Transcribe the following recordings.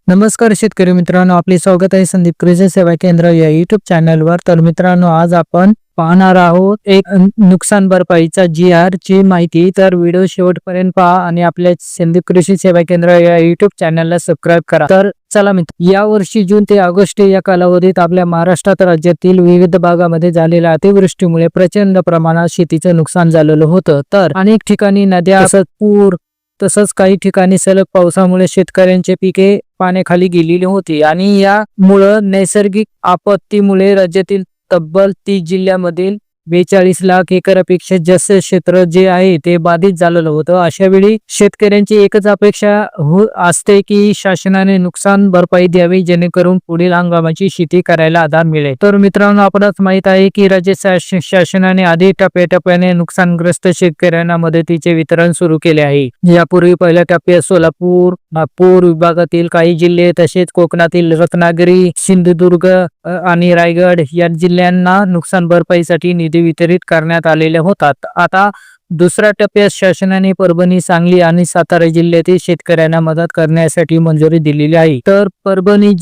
नमस्कार शेतकरी मित्रांनो, आपले स्वागत आहे संदीप कृषी सेवा केंद्र या युट्यूब चॅनलवर। तर मित्रांनो, आज आपण पाहणार आहोत एक नुकसान भरपाईचा GR ची माहिती। तर व्हिडिओ शेवटपर्यंत पहा आणि आपल्या संदीप कृषी सेवा केंद्र या युट्यूब चॅनलला सबस्क्राईब करा। तर चला मित्र, या वर्षी जून ते ऑगस्ट या कालावधीत आपल्या महाराष्ट्रात राज्यातील विविध भागामध्ये झालेल्या अतिवृष्टीमुळे प्रचंड प्रमाणात शेतीचं नुकसान झालेलं होतं। तर अनेक ठिकाणी नद्या, पूर, तसंच काही ठिकाणी सलग पावसामुळे शेतकऱ्यांचे पिके पाण्याखाली गेलेली होती आणि यामुळं नैसर्गिक आपत्तीमुळे राज्यातील तब्बल 30 जिल्ह्यामधील 42 लाख एकरापेक्षा जास्त क्षेत्र जे आहे ते बाधित झालेलं होतं। अशा वेळी शेतकऱ्यांची एकच अपेक्षा असते की शासनाने नुकसान भरपाई द्यावी, जेणेकरून पुढील हंगामाची शेती करायला आधार मिळेल। तर मित्रांनो, आपणास माहित आहे की राज्य शासनाने आधी टप्प्याटप्प्याने नुकसानग्रस्त शेतकऱ्यांना मदतीचे वितरण सुरू केले आहे। यापूर्वी पहिल्या टप्प्यात सोलापूर, नागपूर विभागातील काही जिल्हे, तसेच कोकणातील रत्नागिरी, सिंधुदुर्ग आणि रायगड या जिल्ह्यांना नुकसान भरपाईसाठी निधी वितरित करण्यात आलेले होतात। आता दुसऱ्या टप्प्यात शासनाने परभणी, सांगली आणि सातारा जिल्ह्यातील शेतकऱ्यांना मदत करण्यासाठी मंजुरी दिलेली आहे। तर परभणी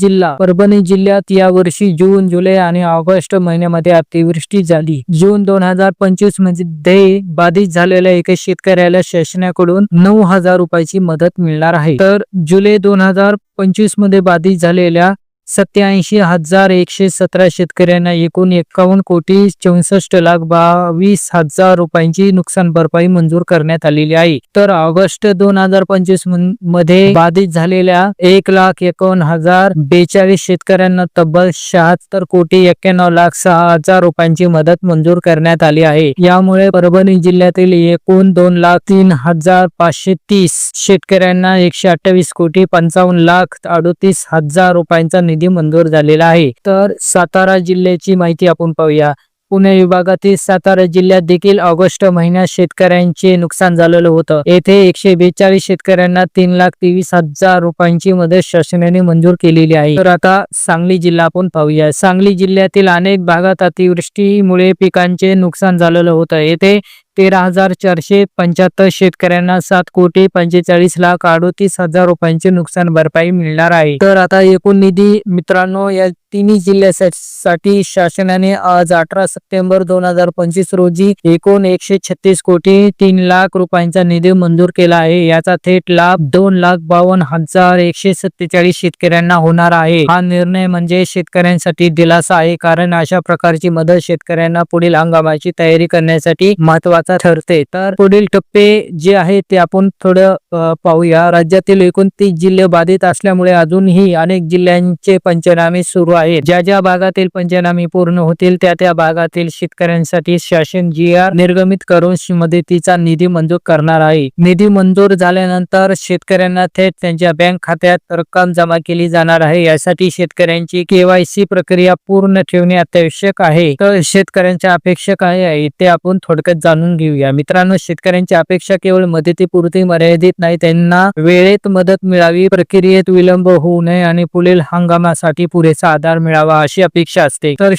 जिल्ह्यात यावर्षी जून, जुलै आणि ऑगस्ट महिन्यामध्ये अतिवृष्टी झाली। जून 2025 मध्ये बाधित झालेल्या एका शेतकऱ्याला शासनाकडून 9,000 रुपयाची मदत मिळणार आहे। तर जुलै 2025 मध्ये बाधित झालेल्या 87,117 शेतकऱ्यांना एकूण 51,64,22,000 रुपयांची नुकसान भरपाई मंजूर करण्यात आलेली आहे। तर ऑगस्ट 2025 मध्ये बाधित झालेल्या 1,51,042 शेतकऱ्यांना तब्बल 76,91,06,000 रुपयांची मदत मंजूर करण्यात आली आहे। यामुळे परभणी जिल्ह्यातील एकूण 2,03,530 शेतकऱ्यांना 128,55,38,000 रुपयांचा निधी मंजूर झालेला आहे। तर सातारा जिल्ह्याची माहिती आपण पाहूया। पुणे विभागातील सातारा जिल्ह्यात देखील ऑगस्ट महिन्यात शेतकऱ्यांचे नुकसान झालेलं होतं। येथे 142 शेतकऱ्यांना 3,23,000 रुपयांची मदत शासनाने मंजूर केलेली आहे। तर आता सांगली जिल्हा आपण पाहूया। सांगली जिल्ह्यातील अनेक भागात अतिवृष्टीमुळे पिकांचे नुकसान झालेलं होतं। येथे 13,475 शेतकऱ्यांना 7,45,38,000 रुपयांचे नुकसान भरपाई मिळणार आहे। तर आता एकूण निधी मित्रांनो, या तिन्ही जिल्ह्यासाठी शासनाने आज 18 सप्टेंबर 2025 रोजी एकूण 136,03,00,000 रुपयांचा निधी मंजूर केला आहे। याचा थेट लाभ 2,52,147 शेतकऱ्यांना होणार आहे। हा निर्णय म्हणजे शेतकऱ्यांसाठी दिलासा आहे, कारण अशा प्रकारची मदत शेतकऱ्यांना पुढील हंगामाची तयारी करण्यासाठी महत्वाचा ठरते। तर पुढील टप्पे जे आहे ते आपण थोडं पाहूया। राज्यातील एकूण 30 जिल्हे बाधित असल्यामुळे अजूनही अनेक जिल्ह्यांचे पंचनामे सुरू आहेत। ज्या भागातील पंचनामे पूर्ण होतील त्या भागातील शेतकऱ्यांसाठी शासन GR निर्गमित करून मदतीचा निधी मंजूर करणार आहे। निधी मंजूर झाल्यानंतर शेतकऱ्यांना थेट त्यांच्या बँक खात्यात रक्कम जमा केली जाणार आहे। यासाठी शेतकऱ्यांची KYC प्रक्रिया पूर्ण ठेवणे अत्यावश्यक आहे। तर शेतकऱ्यांच्या अपेक्षा काय आहे ते आपण थोडक्यात जाणून घेऊया। मित्रांनो, शेतकऱ्यांची अपेक्षा केवळ मदतीपुरती मर्यादित नाही, त्यांना वेळेत मदत मिळावी, प्रक्रियेत विलंब होऊ नये आणि पुढील हंगामासाठी पुरेसा आधार मिळावा अशी अपेक्षा असते। तर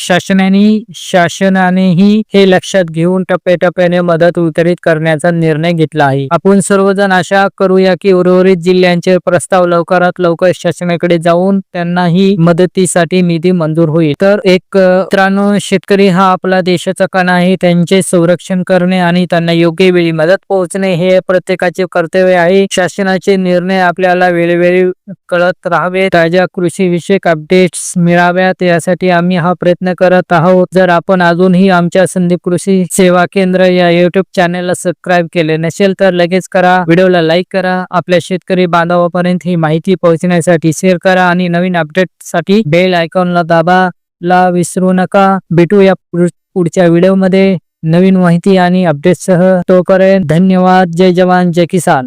शासनानेही हे लक्षात घेऊन टप्प्याटप्प्याने मदत वितरित करण्याचा निर्णय घेतला आहे। आपण सर्वजण आशा करूया की उर्वरित जिल्ह्यांचे प्रस्ताव लवकरात लवकर शासनाकडे जाऊन त्यांनाही मदतीसाठी निधी मंजूर होईल। तर मित्रांनो, शेतकरी हा आपला देशाचा कणा आहे। त्यांचे संरक्षण करणे आणि त्यांना योग्य वेळी मदत पोहोचणे हे प्रत्येकाचे कर्तव्य आहे। शासनाचे निर्णय आपल्याला वेळोवेळी कळत राहावे, ताज्या कृषी विषयक अपडेट्स मिळाव्यात यासाठी आम्ही हा प्रयत्न करत आहोत। जर आपण अजूनही आमच्या संदीप कृषी सेवा केंद्र या YouTube चॅनलला सबस्क्राईब केले नसेल तर लगेच करा, व्हिडिओला लाईक करा, आपल्या शेतकरी बांधवांपर्यंत ही माहिती पोहोचण्यासाठी शेअर करा आणि नवीन अपडेटसाठी बेल आयकॉनला दाबायला विसरू नका। भेटूया पुढच्या व्हिडिओमध्ये नवीन माहिती आणि अपडेटसह। तोपर्यंत धन्यवाद। जय जवान जय किसान।